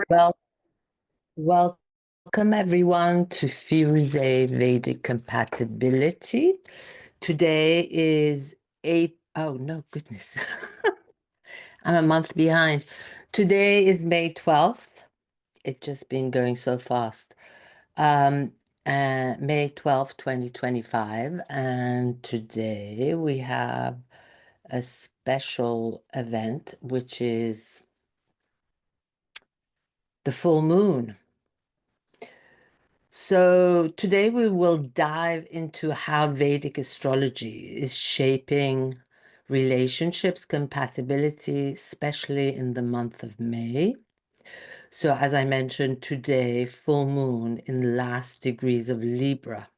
Well, welcome everyone to Fuse Vedic Compatibility. Today is oh no, goodness. I'm a month behind. Today is May 12th. It's just been going so fast. Um, May 12th, 2025. And today we have a special event, which is the full moon. So today we will dive into how Vedic astrology is shaping relationships, compatibility, especially in the month of May. So as I mentioned today, full moon in last degrees of Libra,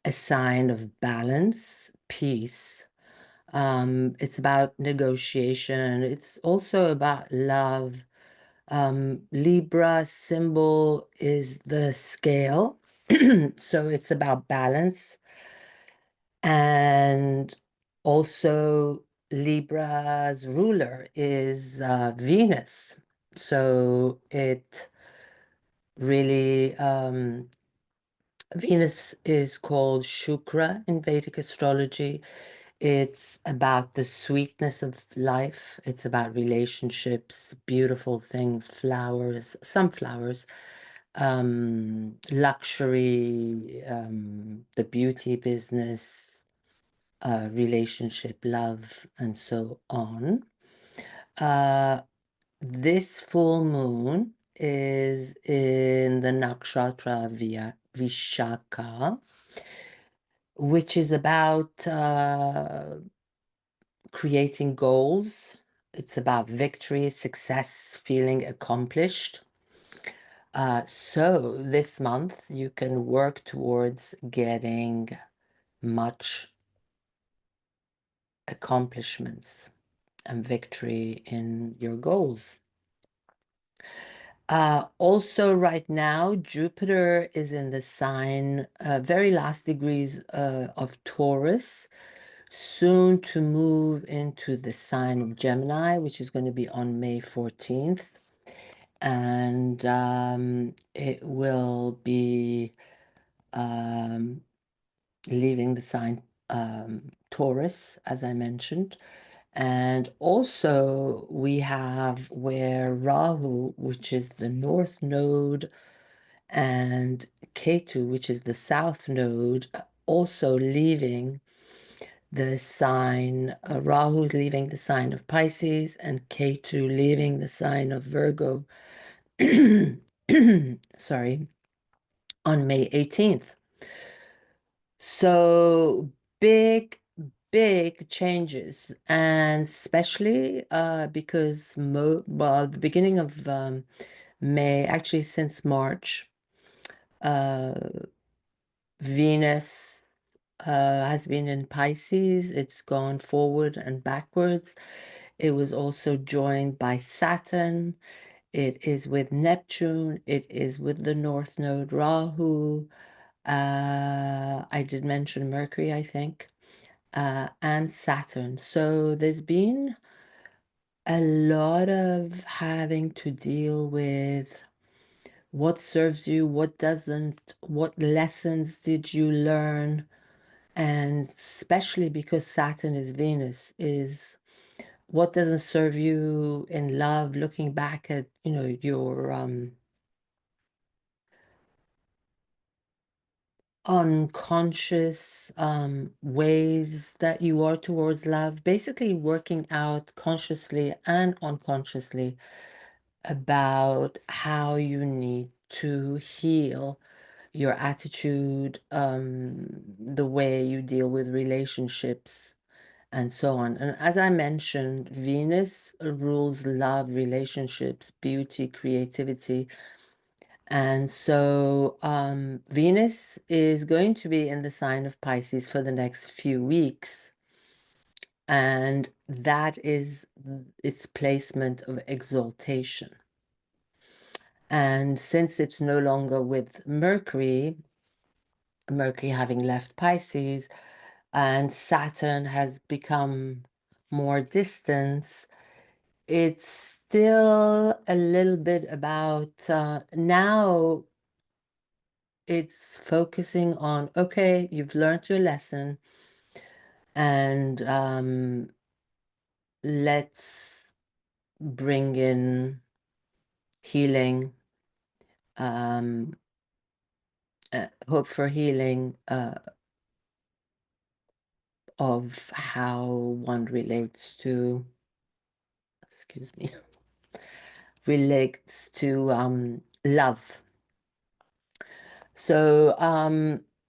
a sign of balance, peace. It's about negotiation. It's also about love. Libra symbol is the scale. So it's about balance. And also Libra's ruler is Venus. So it really, Venus is called Shukra in Vedic astrology. It's about the sweetness of life. It's about relationships, beautiful things, flowers, some flowers, luxury, the beauty business, relationship, love, and so on. This full moon is in the nakshatra via Vishakha, which is about creating goals. It's about victory, success, feeling accomplished. So this month you can work towards getting much accomplishments and victory in your goals. Also right now, Jupiter is in the sign, very last degrees of Taurus, soon to move into the sign of Gemini, which is going to be on May 14th. And it will be leaving the sign Taurus, as I mentioned. And also we have where Rahu, which is the north node, and Ketu, which is the south node, also leaving the sign, Rahu leaving the sign of Pisces and Ketu leaving the sign of Virgo, sorry, on May 18th. So big changes, and especially because the beginning of May, actually since March, uh, Venus has been in Pisces. It's gone forward and backwards. It was also joined by Saturn. It is with Neptune. It is with the North Node Rahu. I did mention Mercury, I think, and Saturn. So there's been a lot of having to deal with what serves you, what doesn't, what lessons did you learn, and especially because Saturn is Venus, is what doesn't serve you in love, looking back at, your unconscious ways that you are towards love, basically working out consciously and unconsciously about how you need to heal your attitude, the way you deal with relationships, and so on. And as I mentioned, Venus rules love, relationships, beauty, creativity. And so Venus is going to be in the sign of Pisces for the next few weeks. And that is its placement of exaltation. And since it's no longer with Mercury, Mercury having left Pisces, and Saturn has become more distant, it's still a little bit about now it's focusing on, okay, you've learned your lesson, and let's bring in healing, um, hope for healing of how one relates to, excuse me, relates to love. So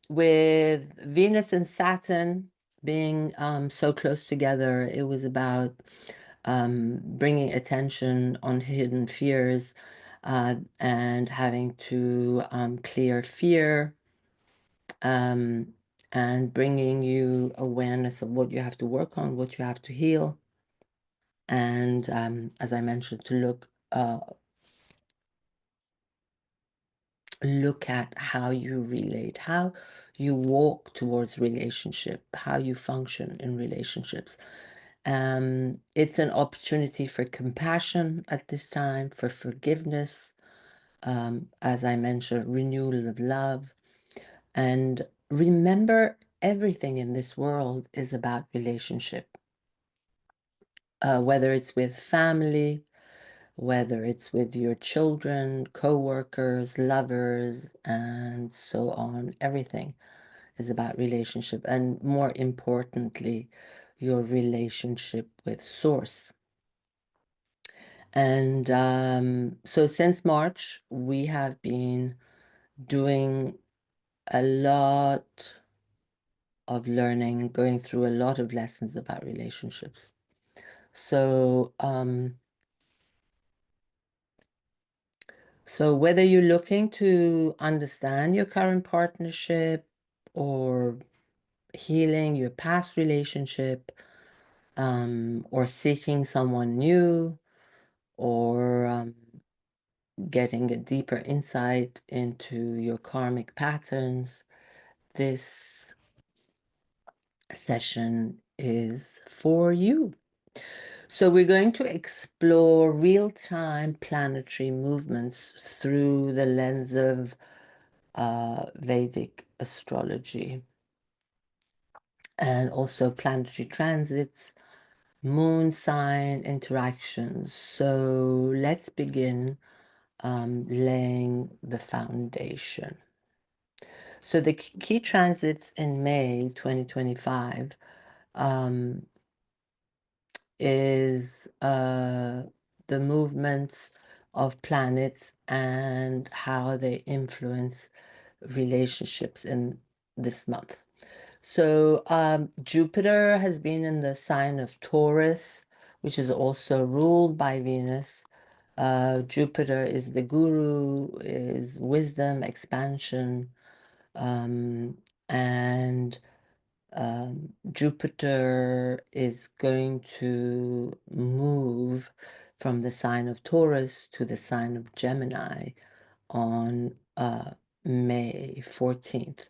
with Venus and Saturn being so close together, it was about bringing attention on hidden fears and having to clear fear, um, and bringing you awareness of what you have to work on, what you have to heal. And as I mentioned, to look at how you relate, how you walk towards relationship, how you function in relationships. It's an opportunity for compassion at this time, for forgiveness, as I mentioned, renewal of love. And remember, everything in this world is about relationship, whether it's with family, whether it's with your children, co-workers, lovers, and so on. Everything is about relationship, and more importantly, your relationship with Source. And so since March, we have been doing a lot of learning, going through a lot of lessons about relationships. So, so whether you're looking to understand your current partnership or healing your past relationship, or seeking someone new, or getting a deeper insight into your karmic patterns, this session is for you. So we're going to explore real-time planetary movements through the lens of Vedic astrology, and also planetary transits, moon sign interactions. So let's begin laying the foundation. So the key transits in May 2025 is the movements of planets and how they influence relationships in this month. So Jupiter has been in the sign of Taurus, which is also ruled by Venus. Jupiter is the guru, is wisdom, expansion, and Jupiter is going to move from the sign of Taurus to the sign of Gemini on May 14th.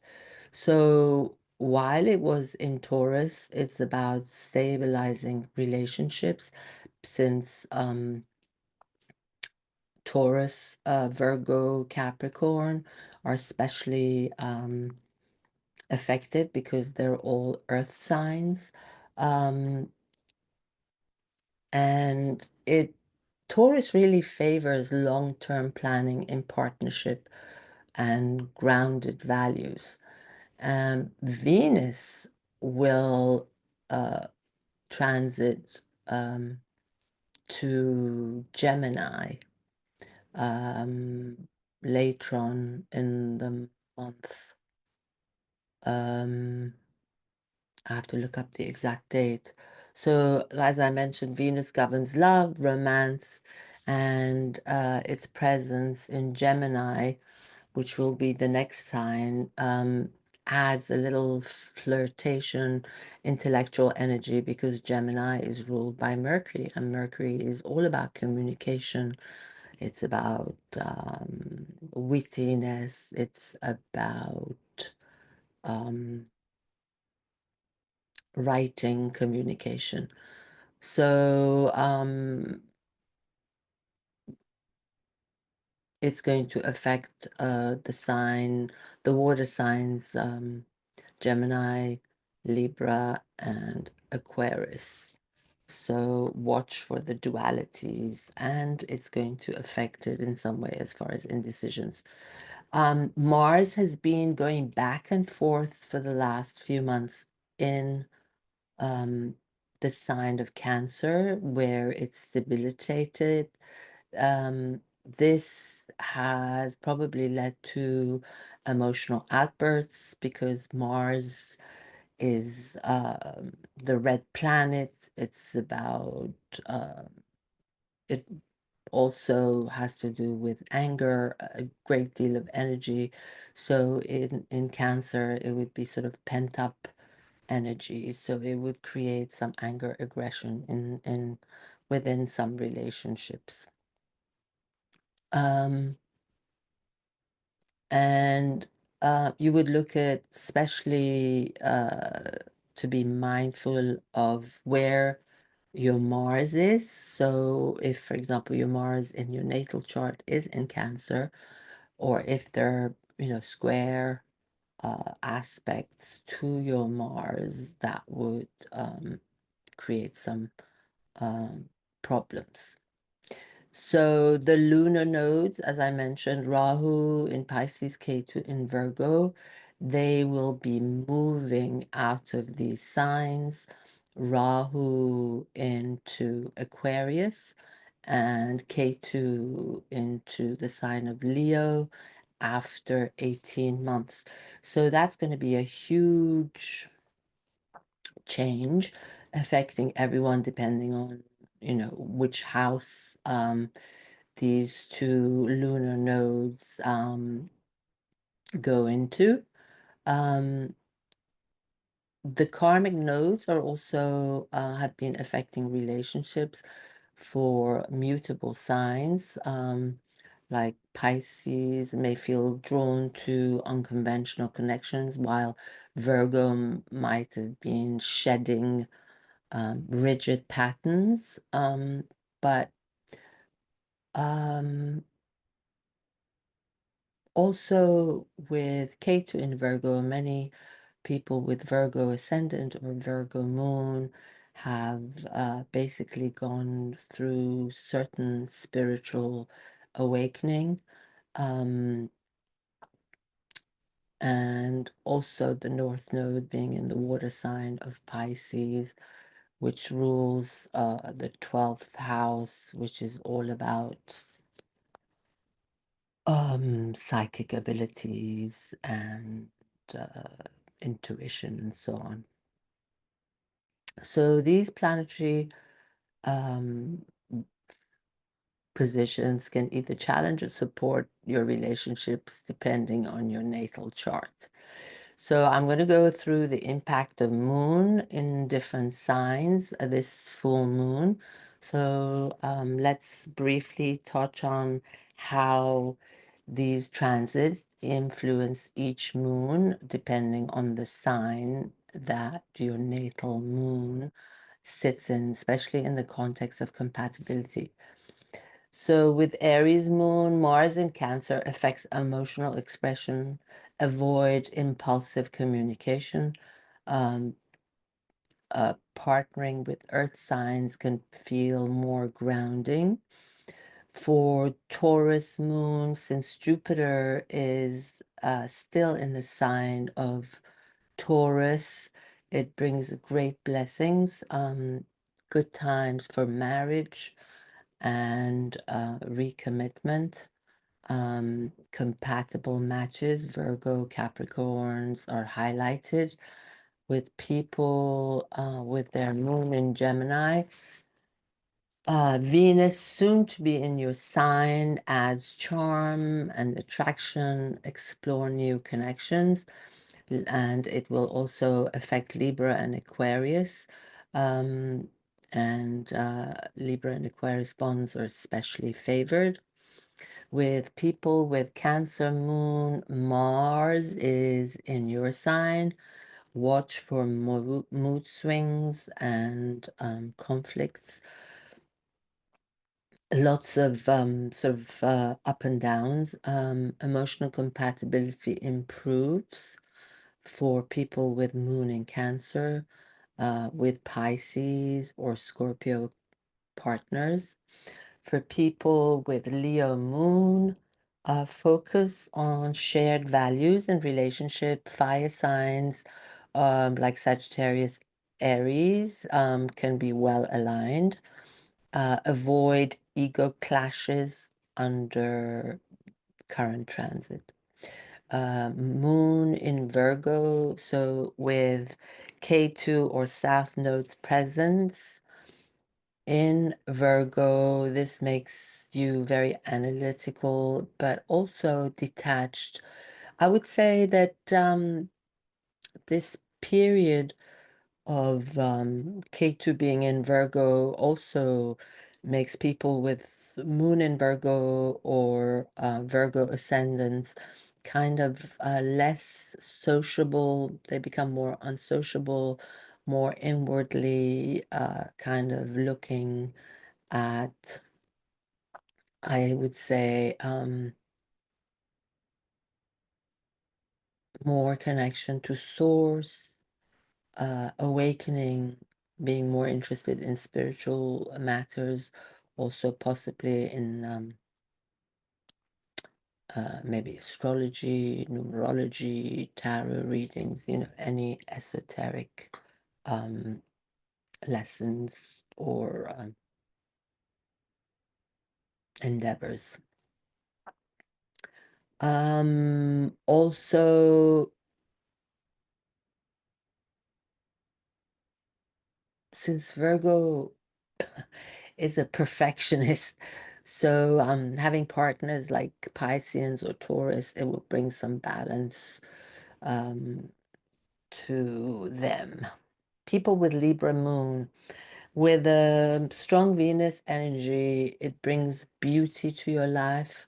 So while it was in Taurus, it's about stabilizing relationships, since Taurus, Virgo, Capricorn are especially affected because they're all earth signs. And Taurus really favors long-term planning in partnership and grounded values. Venus will transit to Gemini later on in the month. I have to look up the exact date. So, as I mentioned, Venus governs love, romance, and its presence in Gemini, which will be the next sign, adds a little flirtation, intellectual energy, because Gemini is ruled by Mercury, and Mercury is all about communication. It's about wittiness. It's about writing, communication. So it's going to affect the water signs, Gemini, Libra, and Aquarius. So watch for the dualities, and it's going to affect it in some way as far as indecisions. Mars has been going back and forth for the last few months in the sign of Cancer, where it's debilitated. This has probably led to emotional outbursts because Mars is the red planet. It's about, it also has to do with anger, a great deal of energy. So in Cancer, it would be sort of pent up energy. So it would create some anger, aggression in within some relationships. And you would look at especially to be mindful of where your Mars is. So if, for example, your Mars in your natal chart is in Cancer, or if there are, square aspects to your Mars, that would create some problems. So the lunar nodes, as I mentioned, Rahu in Pisces, Ketu in Virgo, they will be moving out of these signs. Rahu into Aquarius and Ketu into the sign of Leo after 18 months. So that's going to be a huge change affecting everyone depending on, which house these two lunar nodes go into. The karmic nodes are also have been affecting relationships for mutable signs. Like Pisces may feel drawn to unconventional connections, while Virgo might have been shedding rigid patterns. But also with Ketu in Virgo, many people with Virgo ascendant or Virgo moon have basically gone through certain spiritual awakening. And also the North Node being in the water sign of Pisces, which rules the 12th house, which is all about psychic abilities and intuition and so on. So these planetary positions can either challenge or support your relationships depending on your natal chart. So I'm going to go through the impact of moon in different signs this full moon. So let's briefly touch on how these transits influence each moon depending on the sign that your natal moon sits in, especially in the context of compatibility. So with Aries moon, Mars in Cancer affects emotional expression, avoid impulsive communication. Partnering with earth signs can feel more grounding. For Taurus moon, since Jupiter is still in the sign of Taurus, it brings great blessings, good times for marriage and recommitment. Compatible matches, Virgo, Capricorns are highlighted. With people with their moon in Gemini, Venus soon to be in your sign adds charm and attraction, explore new connections, and it will also affect Libra and Aquarius. And Libra and Aquarius bonds are especially favored. With people with Cancer moon, Mars is in your sign. Watch for mood swings and conflicts. lots of sort of up and downs. Emotional compatibility improves for people with moon in Cancer, with Pisces or Scorpio partners. For people with Leo moon, focus on shared values and relationship. Fire signs like Sagittarius, Aries can be well aligned. Avoid ego clashes under current transit. Moon in Virgo, so with K2 or South nodes presence in Virgo, this makes you very analytical, but also detached. I would say that this period of K2 being in Virgo also makes people with Moon in Virgo or Virgo ascendants kind of less sociable. They become more unsociable, more inwardly kind of looking at, I would say, more connection to source, awakening, being more interested in spiritual matters, also possibly in maybe astrology, numerology, tarot readings, any esoteric um, lessons or endeavors. Also, since Virgo is a perfectionist, so having partners like Pisceans or Taurus, it will bring some balance to them. People with Libra moon, with a strong Venus energy, it brings beauty to your life.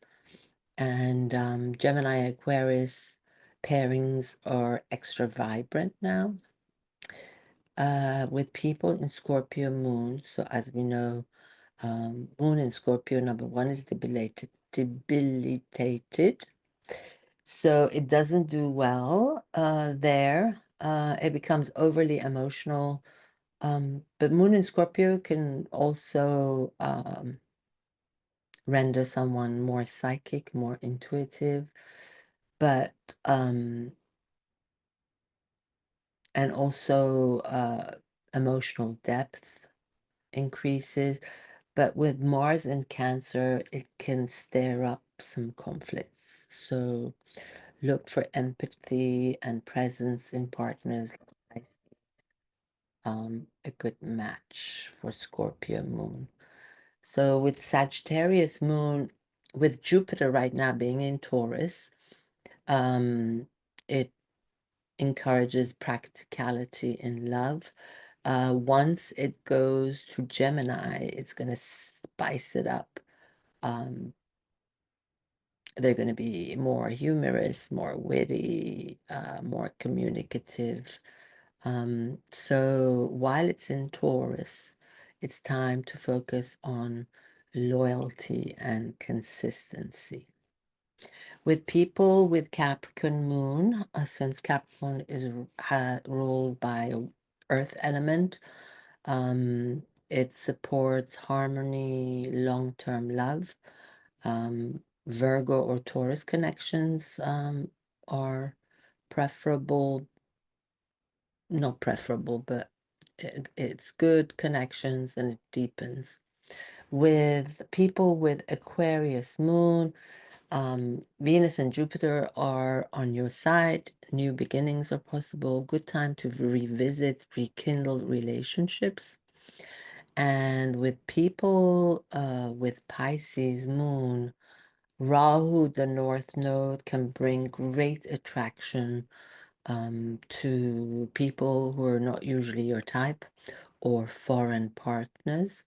And Gemini Aquarius pairings are extra vibrant now. With people in Scorpio moon, so as we know, moon in Scorpio, number one, is debilitated. So it doesn't do well there. It becomes overly emotional. But moon in Scorpio can also render someone more psychic, more intuitive, but and also emotional depth increases. But with Mars in Cancer, it can stir up some conflicts. So look for empathy and presence in partners. A good match for Scorpio moon. So with Sagittarius moon, with Jupiter right now being in Taurus, it encourages practicality in love. Once it goes to Gemini, it's going to spice it up. They're going to be more humorous, more witty, more communicative. So while it's in Taurus, it's time to focus on loyalty and consistency. With people with Capricorn moon, since Capricorn is ruled by earth element, it supports harmony, long-term love. Virgo or Taurus connections are preferable, not preferable, but it's good connections and it deepens. With people with Aquarius moon, Venus and Jupiter are on your side. New beginnings are possible. Good time to revisit, rekindle relationships. And with people with Pisces moon, Rahu, the North Node, can bring great attraction to people who are not usually your type or foreign partners.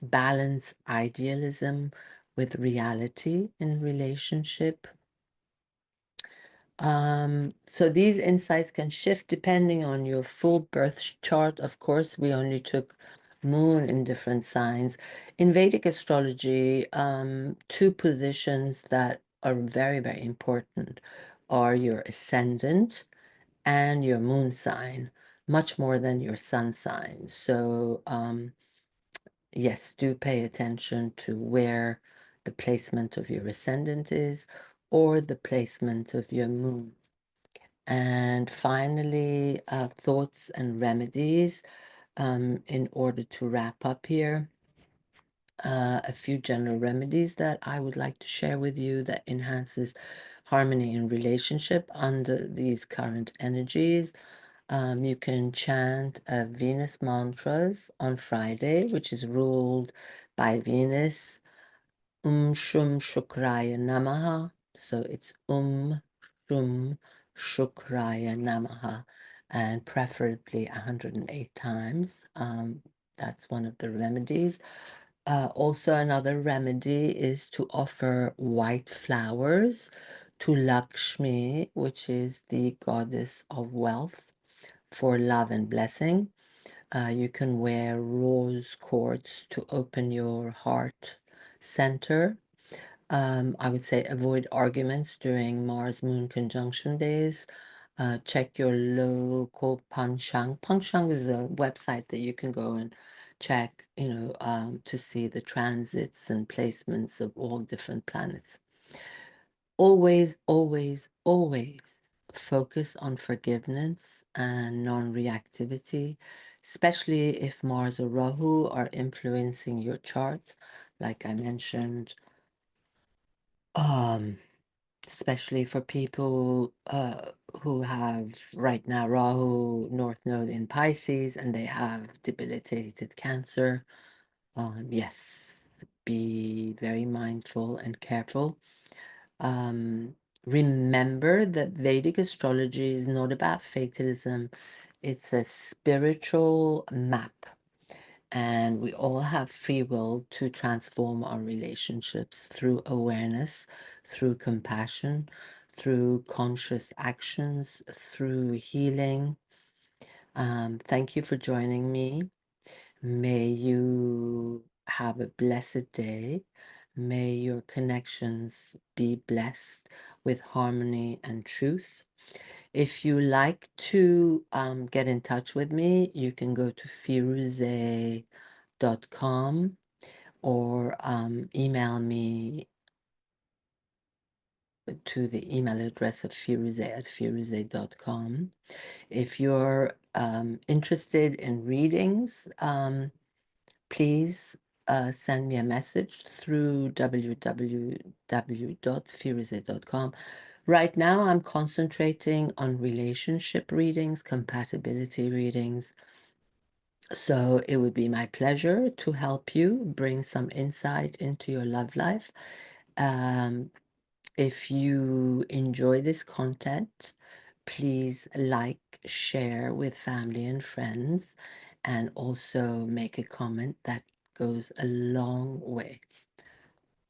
Balance idealism with reality in relationship. So these insights can shift depending on your full birth chart. Of course, we only took moon in different signs. In Vedic astrology, two positions that are very, very important are your ascendant and your moon sign, much more than your sun sign. So, yes, do pay attention to where the placement of your ascendant is or the placement of your moon. And finally, thoughts and remedies. In order to wrap up here, a few general remedies that I would like to share with you that enhances harmony in relationship under these current energies. You can chant Venus mantras on Friday, which is ruled by Venus. Shum Shukraya Namaha. So it's Shum Shukraya Namaha, and preferably 108 times. That's one of the remedies. Also, another remedy is to offer white flowers to Lakshmi, which is the goddess of wealth, for love and blessing. You can wear rose quartz to open your heart center. I would say avoid arguments during Mars-Moon conjunction days. Check your local Panchang. Panchang is a website that you can go and check, to see the transits and placements of all different planets. Always, always, always focus on forgiveness and non-reactivity, especially if Mars or Rahu are influencing your chart, like I mentioned. Especially for people who have right now Rahu North Node in Pisces and they have debilitated cancer. Yes, be very mindful and careful. Remember that Vedic astrology is not about fatalism, it's a spiritual map. And we all have free will to transform our relationships through awareness, through compassion, through conscious actions, through healing. Thank you for joining me. May you have a blessed day. May your connections be blessed with harmony and truth. If you like to get in touch with me, you can go to firuze.com or email me to the email address of firuze@firuze.com. If you're interested in readings, please send me a message through www.firuze.com. Right now, I'm concentrating on relationship readings, compatibility readings. So it would be my pleasure to help you bring some insight into your love life. If you enjoy this content, please like, share with family and friends, and also make a comment. That goes a long way.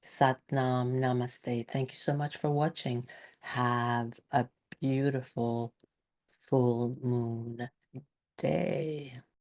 Satnam, Namaste. Thank you so much for watching. Have a beautiful full moon day.